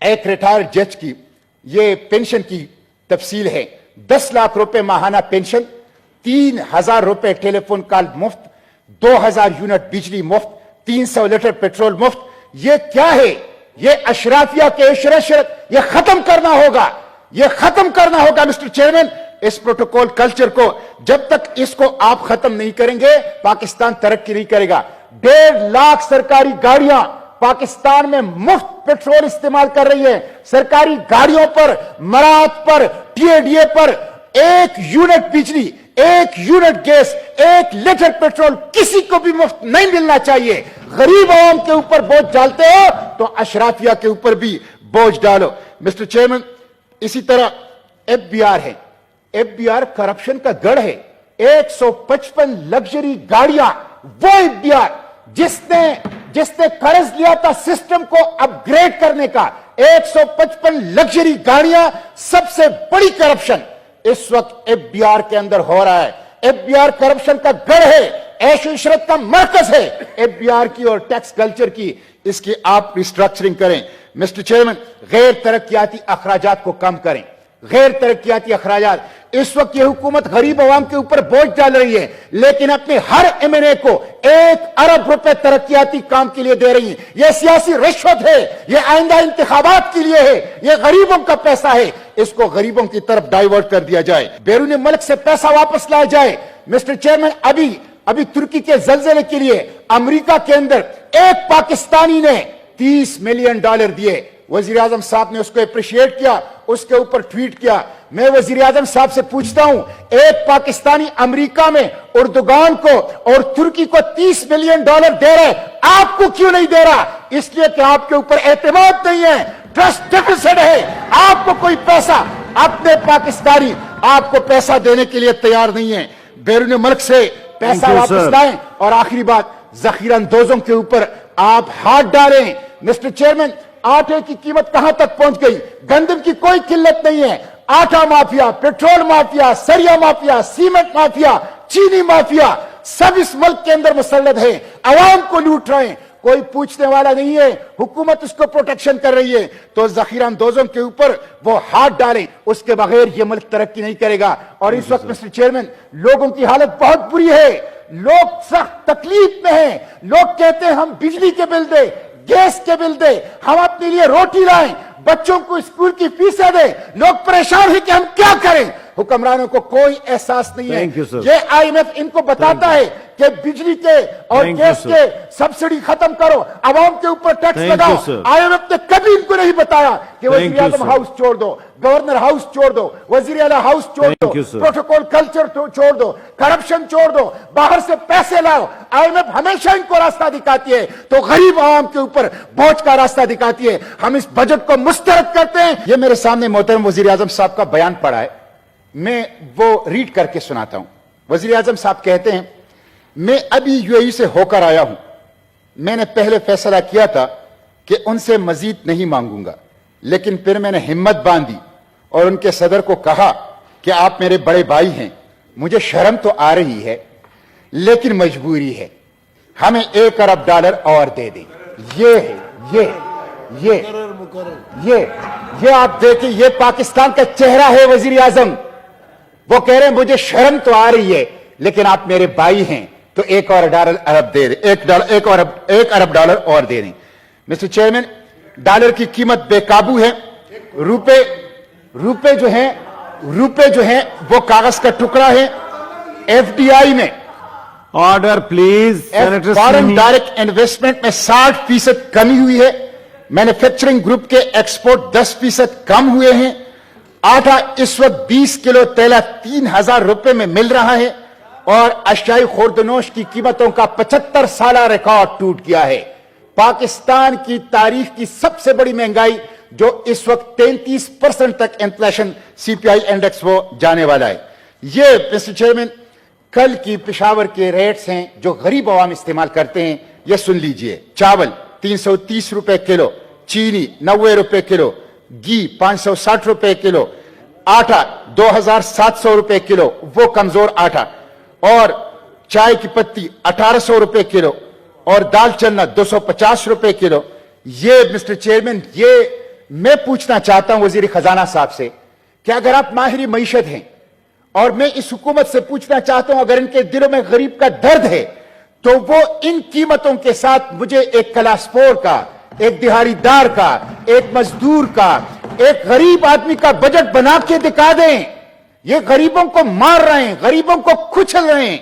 एक रिटायर्ड जज की ये पेंशन की तफसील है। 10 लाख रुपए माहाना पेंशन, 3,000 रुपए टेलीफोन कॉल मुफ्त, 2,000 यूनिट बिजली मुफ्त, 300 लीटर पेट्रोल मुफ्त। ये क्या है? ये अशराफिया के इशरत, ये खत्म करना होगा, ये खत्म करना होगा मिस्टर चेयरमैन। इस प्रोटोकॉल कल्चर को जब तक इसको आप खत्म नहीं करेंगे, पाकिस्तान तरक्की नहीं करेगा। 1.5 लाख सरकारी गाड़ियां पाकिस्तान में मुफ्त पेट्रोल इस्तेमाल कर रही है। सरकारी गाड़ियों पर, मरात पर, टीएडीए पर 1 यूनिट बिजली, 1 यूनिट गैस, 1 लीटर पेट्रोल किसी को भी मुफ्त नहीं मिलना चाहिए। गरीब आवाम के ऊपर बोझ डालते हो तो अशराफिया के ऊपर भी बोझ डालो। मिस्टर चेयरमैन, इसी तरह एफबीआर है। एफबीआर करप्शन का गढ़ है। 155 लग्जरी गाड़ियां, वो एफबीआर जिसने कर्ज लिया था सिस्टम को अपग्रेड करने का, 155 लग्जरी गाड़ियां, सबसे बड़ी करप्शन इस वक्त एफबीआर के अंदर हो रहा है। एफबीआर करप्शन का गढ़ है, ऐश इशरत का मरकज है एफबीआर की और टैक्स कल्चर की। इसकी आप रिस्ट्रक्चरिंग करें। मिस्टर चेयरमैन, गैर तरक्याती अखराजात को कम करें। गैर तरक्याती अखराजात, इस वक्त यह हुकूमत गरीब आवाम के ऊपर बोझ डाल रही है, लेकिन अपने हर एमएनए को 1 अरब रुपए तरक्याती काम के लिए दे रही है। यह सियासी रिश्वत है, यह आइंदा इंतखाबात के लिए है, यह गरीबों का पैसा है। इसको गरीबों की तरफ डाइवर्ट कर दिया जाए, बैरून मुल्क से पैसा वापस लाया जाए। मिस्टर चेयरमैन, अभी तुर्की के जलजले के लिए अमेरिका के अंदर एक पाकिस्तानी ने $30 मिलियन दिए। वजीर आजम साहब ने उसको अप्रिशिएट किया, उसके ऊपर ट्वीट किया। मैं वजीर आजम साहब से पूछता हूं, एक पाकिस्तानी अमेरिका में उर्दुगान को और तुर्की को $30 मिलियन दे रहे, आपको क्यों नहीं दे रहा? इसलिए कि आपके ऊपर एतमाद नहीं है, ट्रस्ट डेफिसिट है। आपको कोई पैसा, अपने पाकिस्तानी आपको पैसा देने के लिए तैयार नहीं है। बैरून मुल्क से पैसा वापस लाएं। और आखिरी बात, जखीरा अंदोजों के ऊपर आप हाथ डालें। मिस्टर चेयरमैन, आटे की कीमत कहां तक पहुंच गई? गंदम की कोई किल्लत नहीं है। आटा माफिया, पेट्रोल माफिया, सरिया माफिया, सीमेंट माफिया, चीनी माफिया, सब इस मुल्क के अंदर मुसल्लत है, अवाम को लूट रहे हैं। कोई पूछने वाला नहीं है, हुकूमत उसको प्रोटेक्शन कर रही है। तो जखीरा अंदोजों के ऊपर वो हाथ डालें, उसके बगैर ये मुल्क तरक्की नहीं करेगा। और इस वक्त मिस्टर चेयरमैन, लोगों की हालत बहुत बुरी है, लोग सख्त तकलीफ में हैं। लोग कहते हैं हम बिजली के बिल दे, गैस के बिल दे, हम अपने लिए रोटी लाएं, बच्चों को स्कूल की फीसें दे। लोग परेशान हैं कि हम क्या करें। हुक्मरानों को कोई एहसास नहीं है। ये आईएमएफ इनको बताता है कि बिजली के और गैस के सब्सिडी खत्म करो, आवाम के ऊपर टैक्स लगाओ। आईएमएफ ने कभी इनको नहीं बताया कि वजीर आजम हाउस छोड़ दो, गवर्नर हाउस छोड़ दो, वजीर आला हाउस छोड़ दो, प्रोटोकॉल कल्चर छोड़ दो, करप्शन छोड़ दो, बाहर से पैसे लाओ। आईएमएफ हमेशा इनको रास्ता दिखाती है तो गरीब आवाम के ऊपर बोझ का रास्ता दिखाती है। हम इस बजट को मुस्तरद करते हैं। ये मेरे सामने मोहतरम वजीर आजम साहब का बयान पड़ा है, मैं वो रीड करके सुनाता हूं। वजीर आजम साहब कहते हैं, मैं अभी यूएई से होकर आया हूं। मैंने पहले फैसला किया था कि उनसे मजीद नहीं मांगूंगा, लेकिन फिर मैंने हिम्मत बांधी और उनके सदर को कहा कि आप मेरे बड़े भाई हैं, मुझे शर्म तो आ रही है लेकिन मजबूरी है, हमें $1 अरब और दे दें। ये है, ये आप देखिए, ये पाकिस्तान का चेहरा है वजीर आजम। वो कह रहे हैं मुझे शर्म तो आ रही है लेकिन आप मेरे भाई हैं तो $1 अरब दे दें, $1 अरब और दे दें। मिस्टर चेयरमैन, डॉलर की कीमत बेकाबू है। रुपए जो है वो कागज का टुकड़ा है। एफडीआई में, order please, foreign direct investment में 60% कमी हुई है। मैन्युफैक्चरिंग ग्रुप के एक्सपोर्ट 10% कम हुए हैं। आटा इस वक्त 20 किलो तेला 3,000 रुपए में मिल रहा है और अशियाई खुर्दनोश की कीमतों का 75 साल रिकॉर्ड टूट गया है। पाकिस्तान की तारीख की सबसे बड़ी महंगाई जो इस वक्त 33% तक इन्फ्लेशन सीपीआई इंडेक्स वो जाने वाला है। ये मिस्टर चेयरमैन कल की पेशावर के रेट्स हैं जो गरीब आवाम इस्तेमाल करते हैं। ये सुन लीजिए, चावल 330 रुपए किलो, चीनी 90 रुपए किलो, घी 560 रुपए किलो, आटा 2,700 रुपए किलो, वो कमजोर आटा, और चाय की पत्ती 1,800 रुपए किलो, और दाल चना 250 रुपए किलो। ये मिस्टर चेयरमैन, ये میں پوچھنا چاہتا ہوں وزیر خزانہ صاحب سے کہ اگر آپ ماہر معیشت ہیں اور میں اس حکومت سے پوچھنا چاہتا ہوں اگر ان کے دلوں میں غریب کا درد ہے تو وہ ان قیمتوں کے ساتھ مجھے ایک کلاس 4 کا، ایک دہاڑی دار کا، ایک مزدور کا، ایک غریب آدمی کا بجٹ بنا کے دکھا دیں۔ یہ غریبوں کو مار رہے ہیں، غریبوں کو کچل رہے ہیں،